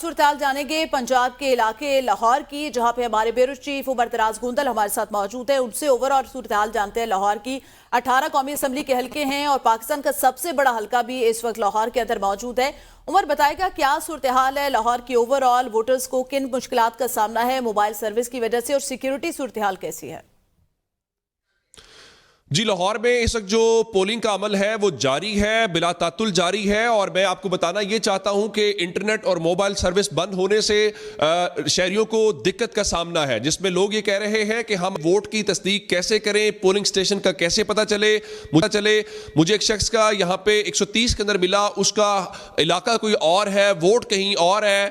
صورتحال جانیں گے پنجاب کے علاقے لاہور کی، جہاں پہ ہمارے بیورو چیف عمر دراز گوندل ہمارے ساتھ موجود ہیں. ان سے اوور آل صورتحال جانتے ہیں. لاہور کی 18 قومی اسمبلی کے حلقے ہیں اور پاکستان کا سب سے بڑا حلقہ بھی اس وقت لاہور کے اندر موجود ہے. عمر بتائے گا کیا صورتحال ہے لاہور کی اوور آل، ووٹرز کو کن مشکلات کا سامنا ہے موبائل سروس کی وجہ سے، اور سیکیورٹی صورتحال کیسی ہے؟ جی، لاہور میں اس وقت جو پولنگ کا عمل ہے وہ جاری ہے، بلا تعطل جاری ہے. اور میں آپ کو بتانا یہ چاہتا ہوں کہ انٹرنیٹ اور موبائل سروس بند ہونے سے شہریوں کو دقت کا سامنا ہے، جس میں لوگ یہ کہہ رہے ہیں کہ ہم ووٹ کی تصدیق کیسے کریں، پولنگ سٹیشن کا کیسے پتہ چلے. مجھے ایک شخص کا یہاں پہ 130 کے اندر ملا، اس کا علاقہ کوئی اور ہے، ووٹ کہیں اور ہے،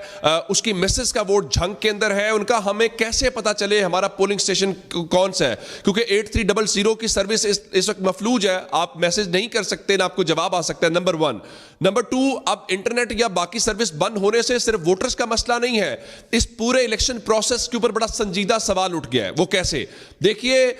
اس کی مسز کا ووٹ جھنگ کے اندر ہے. ان کا ہمیں کیسے پتہ چلے ہمارا پولنگ سٹیشن کون سا ہے، کیونکہ 8300 کی سروس اس وقت مفلوج ہے. آپ میسج نہیں کر سکتے، نہ آپ کو جواب آ سکتا ہے. نمبر 1. نمبر 2، اب انٹرنیٹ یا باقی سروس بند ہونے سے صرف ووٹرز کا مسئلہ نہیں ہے، اس پورے الیکشن پروسیس کے اوپر بڑا سنجیدہ سوال اٹھ گیا ہے. وہ کیسے؟ دیکھیے،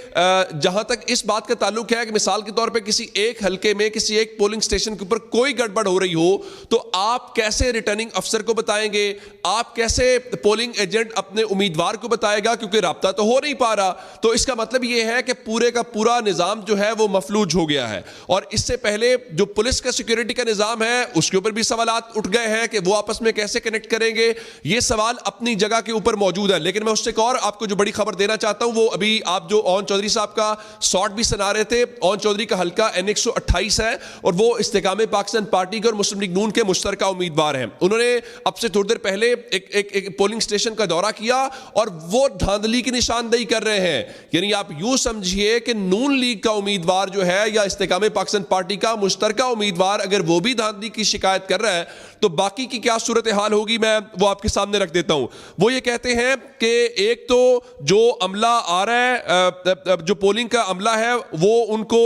جہاں تک اس بات کا تعلق ہے کہ مثال کے طور پہ کسی ایک حلقے میں کسی ایک پولنگ سٹیشن کے اوپر کوئی گڑبڑ ہو رہی ہو تو آپ کیسے ریٹرننگ افسر کو بتائیں گے؟ آپ کیسے پولنگ ایجنٹ اپنے امیدوار کو بتائے گا؟ کیونکہ رابطہ تو ہو نہیں پا رہا. تو اس کا مطلب یہ ہے کہ پورے کا پورا نظام جو ہے وہ مفلوج ہو گیا ہے. اور اس سے پہلے جو پولیس کا سیکیورٹی کا نظام ہے اس کے اوپر بھی سوالات اٹھ گئے ہیں کہ وہ آپس میں کیسے کنیکٹ کریں گے. یہ سوال اپنی جگہ کے اوپر موجود ہے. لیکن میں اس سے ایک اور آپ کو جو بڑی خبر دینا چاہتا ہوں، وہ ابھی آپ جو اون چودھری صاحب کا شارٹ بھی سنا رہے تھے، اون چودھری کا حلقہ N128 ہے اور وہ استحکام پاکستان پارٹی کے اور مسلم لیگ نون کے مشترکہ امیدوار ہیں. انہوں نے اب سے تھوڑی دیر پہلے ایک پولنگ سٹیشن کا دورہ کیا اور وہ دھاندلی کی نشاندہی کر رہے ہیں. یعنی آپ یوں سمجھیے کہ نون لیگ کا امیدوار جو ہے یا استحکام پاکستان پارٹی کا مشترکہ امیدوار اگر وہ بھی دھاندلی کی شکایت کر رہا ہے تو باقی کی کیا صورتحال ہوگی، میں وہ آپ کے سامنے رکھ دیتا ہوں. وہ یہ کہتے ہیں کہ ایک تو جو عملہ آ رہا ہے، جو پولنگ کا عملہ ہے وہ ان کو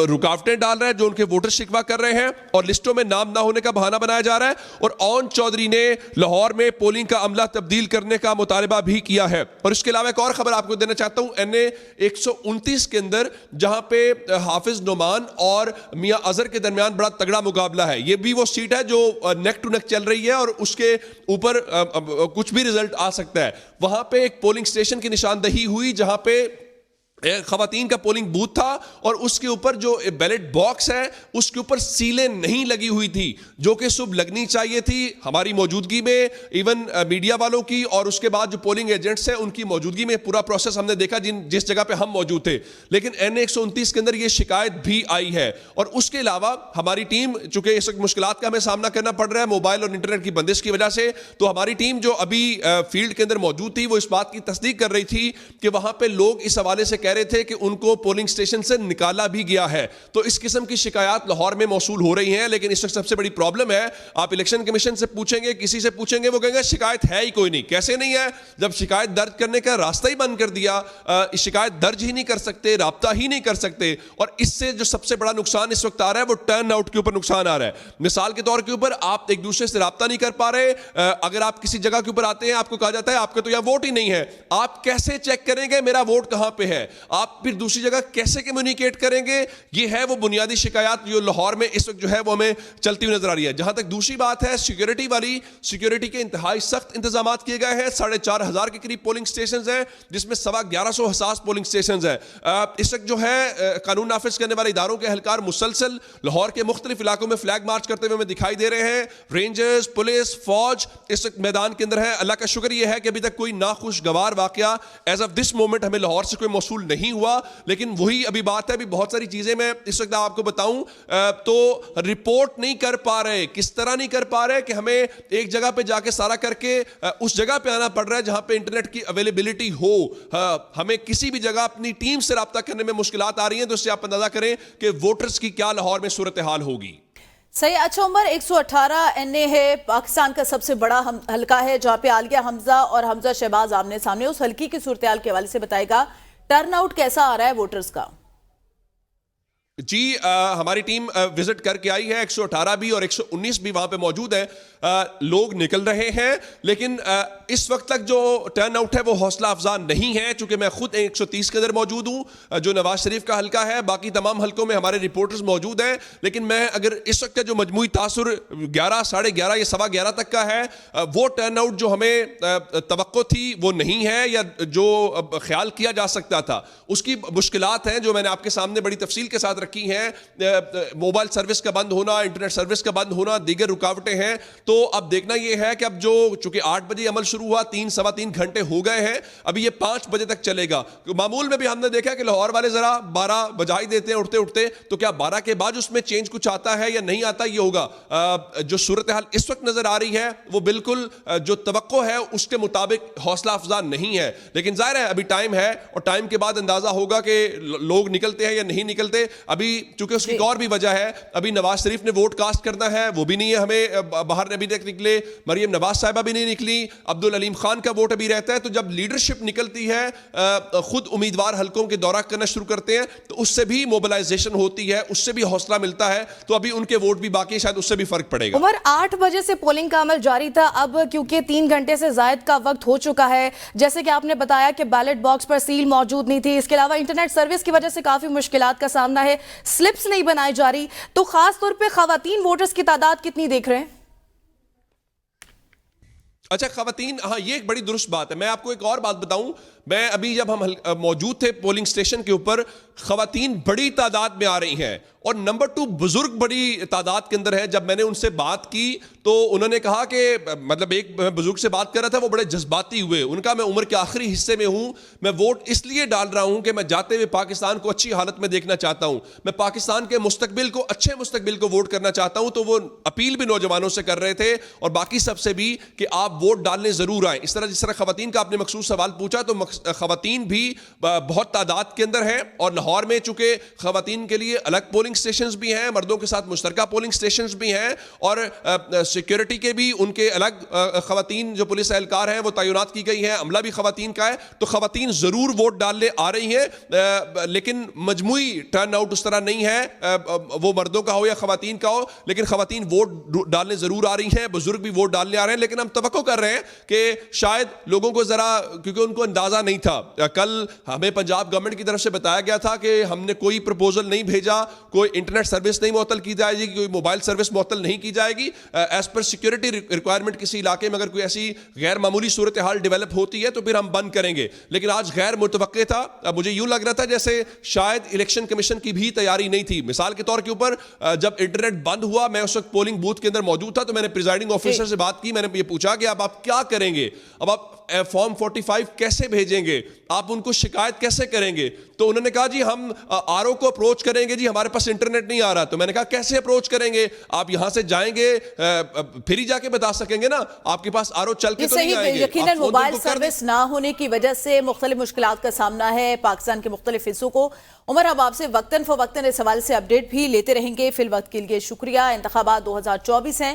رکاوٹیں ڈال رہا ہے، جو ان کے ووٹر شکوہ کر رہے ہیں اور لسٹوں میں نام نہ ہونے کا بہانہ بنایا جا رہا ہے. اور اون چودھری نے لاہور میں پولنگ کا عملہ تبدیل کرنے کا مطالبہ بھی کیا ہے. اور اس کے علاوہ ایک اور خبر آپ کو دینا چاہتا ہوں، NA129 کے اندر جہاں پہ حافظ نعمان اور میاں اظہر کے درمیان بڑا تگڑا مقابلہ ہے. یہ بھی وہ سیٹ ہے جو نیک ٹو نیک چل رہی ہے اور اس کے اوپر کچھ بھی رزلٹ آ سکتا ہے. وہاں پہ ایک پولنگ سٹیشن کی نشاندہی ہوئی جہاں پہ خواتین کا پولنگ بوتھ تھا اور اس کے اوپر جو بیلٹ باکس ہے اس کے اوپر سیلیں نہیں لگی ہوئی تھی، جو کہ صبح لگنی چاہیے تھی ہماری موجودگی میں، ایون میڈیا والوں کی، اور اس کے بعد جو پولنگ ایجنٹس ہیں ان کی موجودگی میں. پورا پروسیس ہم نے دیکھا جس جگہ پہ ہم موجود تھے. لیکن NA129 کے اندر یہ شکایت بھی آئی ہے. اور اس کے علاوہ ہماری ٹیم، چونکہ اس وقت مشکلات کا ہمیں سامنا کرنا پڑ رہا ہے موبائل اور انٹرنیٹ کی بندش کی وجہ سے، تو ہماری ٹیم جو ابھی فیلڈ کے اندر موجود تھی وہ اس بات کی تصدیق کر رہی تھی کہ وہاں پہ لوگ اس حوالے سے کہہ رہے تھے کہ ان کو پولنگ سٹیشن سے نکالا بھی گیا ہے. تو اس قسم کی شکایات لاہور میں موصول ہو رہی ہیں. لیکن اس وقت سب سے بڑی پرابلم ہے، آپ الیکشن کمیشن سے پوچھیں گے، کسی سے پوچھیں گے، وہ کہیں گے شکایت ہے ہی کوئی نہیں. کیسے نہیں ہے جب شکایت درج کرنے کا راستہ ہی بند کر دیا، شکایت درج ہی نہیں کر سکتے، رابطہ ہی نہیں کر سکتے. اور اس سے جو سب سے بڑا نقصان اس وقت آ رہا ہے وہ ٹرن آؤٹ کے اوپر نقصان آ رہا ہے. مثال کے طور کے اوپر آپ ایک دوسرے سے رابطہ نہیں کر پا رہے. اگر آپ کسی جگہ کے اوپر آتے ہیں آپ کو کہا جاتا ہے آپ کا تو یہاں ووٹ ہی نہیں ہے، آپ کیسے چیک کریں گے میرا ووٹ کہاں پہ ہے؟ آپ پھر دوسری جگہ کیسے کمیونیکیٹ کریں گے؟ یہ ہے وہ بنیادی شکایات جو لاہور میں اس وقت جو ہے وہ ہمیں چلتی ہوئی نظر آ رہی ہے. جہاں تک دوسری بات ہے سیکیورٹی والی، سیکیورٹی کے انتہائی سخت انتظامات کیے گئے ہیں. 4500 کے قریب پولنگ سٹیشنز ہیں جس میں 1150 حساس پولنگ سٹیشنز ہیں. اس وقت جو ہے قانون نافذ کرنے والے اداروں کے اہلکار مسلسل لاہور کے مختلف علاقوں میں فلیگ مارچ کرتے ہوئے ہمیں دکھائی دے رہے ہیں. رینجرز، پولیس، فوج اس وقت میدان کے اندر ہے. اللہ کا شکر یہ ہے کہ ابھی تک کوئی ناخوشگوار واقعہ ایز آف دس مومنٹ ہمیں لاہور سے کوئی موصول نہیں ہوا. لیکن وہی ابھی بات ہے، ابھی بہت ساری چیزیں میں اس وقت آپ کو بتاؤں تو رپورٹ نہیں کر پا رہے. کس طرح نہیں کر پا رہے کہ ہمیں ایک جگہ پہ جا کے سارا کر کے اس جگہ پہ آنا پڑ رہا ہے جہاں پہ انٹرنیٹ کی اویلیبلٹی ہو. ہمیں کسی بھی جگہ اپنی ٹیم سے رابطہ کرنے میں مشکلات آ رہی ہیں. تو اس سے آپ اندازہ کریں کہ ووٹرز کی کیا لاہور میں صورتحال ہوگی. صحیح. اچھا عمر، 118 NA ہے، پاکستان کا سب سے بڑا حلقہ ہے جہاں پہ عالیہ حمزہ اور حمزہ شہباز آمنے سامنے. اس حلقے کی صورتحال کے حوالے سے بتائے گا، ٹرن آؤٹ کیسا آ رہا ہے ووٹرز کا؟ جی، ہماری ٹیم وزٹ کر کے آئی ہے. 118 بھی اور 119 بھی وہاں پہ موجود ہے. لوگ نکل رہے ہیں، لیکن اس وقت تک جو ٹرن آؤٹ ہے وہ حوصلہ افزا نہیں ہے، چونکہ میں خود 130 کے اندر موجود ہوں جو نواز شریف کا حلقہ ہے، باقی تمام حلقوں میں ہمارے رپورٹرز موجود ہیں، لیکن میں اگر اس وقت کا جو مجموعی تاثر 11 ساڑھے 11 یا سوا 11 تک کا ہے، وہ ٹرن آؤٹ جو ہمیں توقع تھی وہ نہیں ہے، یا جو خیال کیا جا سکتا تھا اس کی مشکلات ہیں جو میں نے آپ کے سامنے بڑی تفصیل کے ساتھ رکھی ہیں، موبائل سروس کا بند ہونا، انٹرنیٹ سروس کا بند ہونا، دیگر رکاوٹیں ہیں۔ تو اب دیکھنا یہ ہے کہ اب جو چونکہ 8 بجے عمل شروع ہوا، 3 سوا 3 گھنٹے ہو گئے ہیں، ابھی یہ 5 بجے تک چلے گا۔ معمول میں بھی ہم نے دیکھا کہ لاہور والے ذرا 12 بجا ہی دیتے ہیں اٹھتے اٹھتے، تو کیا 12 کے بعد اس میں چینج کچھ آتا ہے یا نہیں آتا، یہ ہوگا۔ جو صورتحال اس وقت نظر آ رہی ہے وہ بالکل جو توقع ہے اس کے مطابق حوصلہ افزا نہیں ہے، لیکن ظاہر ہے ابھی ٹائم ہے، اور ٹائم کے بعد اندازہ ہوگا کہ لوگ نکلتے ہیں یا نہیں نکلتے۔ ابھی چونکہ اس کی ایک اور بھی وجہ ہے، ابھی نواز شریف نے ووٹ کاسٹ کرنا ہے، وہ بھی نہیں ہے، ہمیں باہر ابھی تک نکلے، مریم نواز صاحبہ بھی نہیں نکلی، عبدالعلیم خان کا ووٹ ابھی رہتا ہے۔ تو جب لیڈرشپ نکلتی ہے، خود امیدوار حلقوں کے دورہ کرنا شروع کرتے ہیں، تو اس سے بھی موبلائزیشن ہوتی ہے، اس سے بھی حوصلہ ملتا ہے، تو ابھی ان کے ووٹ بھی باقی، شاید اس سے بھی فرق پڑے گا۔ عمر 8 بجے سے پولنگ کا عمل جاری تھا، اب کیونکہ 3 گھنٹے سے زائد کا وقت ہو چکا ہے، جیسے کہ آپ نے بتایا کہ بیلٹ باکس پر سیل موجود نہیں تھی، اس کے علاوہ انٹرنیٹ سروس کی وجہ سے کافی مشکلات کا سامنا ہے، سلپس نہیں بنائی جا رہی، تو خاص طور پہ خواتین ووٹرز کی تعداد کتنی دیکھ رہے ہیں؟ اچھا، خواتین، ہاں یہ ایک بڑی درست بات ہے۔ میں آپ کو ایک اور بات بتاؤں، میں ابھی جب ہم موجود تھے پولنگ سٹیشن کے اوپر، خواتین بڑی تعداد میں آ رہی ہیں، اور نمبر 2 بزرگ بڑی تعداد کے اندر ہے۔ جب میں نے ان سے بات کی تو انہوں نے کہا کہ مطلب ایک بزرگ سے بات کر رہا تھا، وہ بڑے جذباتی ہوئے، ان کا میں عمر کے آخری حصے میں ہوں، میں ووٹ اس لیے ڈال رہا ہوں کہ میں جاتے ہوئے پاکستان کو اچھی حالت میں دیکھنا چاہتا ہوں، میں پاکستان کے مستقبل کو، اچھے مستقبل کو ووٹ کرنا چاہتا ہوں۔ تو وہ اپیل بھی نوجوانوں سے کر رہے تھے اور باقی سب سے بھی کہ آپ ووٹ ڈالنے ضرور آئیں۔ اس طرح جس طرح خواتین کا آپ نے مخصوص سوال پوچھا، تو خواتین بھی بہت تعداد کے اندر ہیں، اور لاہور میں چونکہ خواتین کے لیے الگ پولنگ سٹیشنز بھی ہیں، مردوں کے ساتھ مشترکہ پولنگ سٹیشنز بھی ہیں، اور سیکیورٹی کے بھی ان کے الگ خواتین جو پولیس اہلکار ہیں وہ تعینات کی گئی ہیں، عملہ بھی خواتین کا ہے۔ تو خواتین ضرور ووٹ ڈالنے آ رہی ہیں، لیکن مجموعی ٹرن آؤٹ اس طرح نہیں ہے، وہ مردوں کا ہو یا خواتین کا ہو، لیکن خواتین ووٹ ڈالنے ضرور آ رہی ہیں، بزرگ بھی ووٹ ڈالنے آ رہے ہیں۔ لیکن ہم توقع کر رہے ہیں کہ شاید لوگوں کو ذرا، کیونکہ ان کو اندازہ نہیں تھا، کل ہمیں پنجاب گورنمنٹ کی طرف سے بتایا گیا تھا کہ ہم نے کوئی پروپوزل نہیں بھیجا، کوئی انٹرنیٹ سروس نہیں معطل کی جائے گی، کوئی موبائل سروس معطل نہیں کی جائے گی، ایز پر سیکیورٹی ریکوائرمنٹ کسی علاقے میں اگر کوئی ایسی غیر معمولی صورتحال ڈیولپ ہوتی ہے تو پھر ہم بند کریں گے۔ لیکن آج غیر متوقع تھا، مجھے یوں لگ رہا تھا جیسے شاید الیکشن کمیشن کی بھی تیاری نہیں تھی۔ مثال کے طور کے اوپر جب انٹرنیٹ بند ہوا، میں اس وقت پولنگ بوتھ کے اندر موجود تھا، تو میں نے پریزائڈنگ آفیسر سے بات کی، میں نے یہ پوچھا کہ اب آپ کیا کریں گے، اب آپ فارم 45 کیسے بھیجیں گے، آپ ان کو شکایت کیسے کریں گے؟ تو انہوں نے کہا جی ہم آر او کو اپروچ کریں گے، جی ہمارے پاس انٹرنیٹ نہیں آ رہا۔ تو میں نے کہا کیسے اپروچ کریں گے؟ آپ یہاں سے جائیں گے، پھر ہی جا کے بتا سکیں گے نا، آپ کے پاس آر او چل کے تو نہیں آئیں گے۔ یقیناً موبائل سروس نہ ہونے کی وجہ سے مختلف مشکلات کا سامنا ہے پاکستان کے مختلف حصوں کو۔ عمر، اب آپ سے وقتاً فوقتاً اس حوالے سے اپڈیٹ بھی لیتے رہیں گے۔ فی الوقت کے لیے شکریہ۔ انتخابات 2024 ہیں،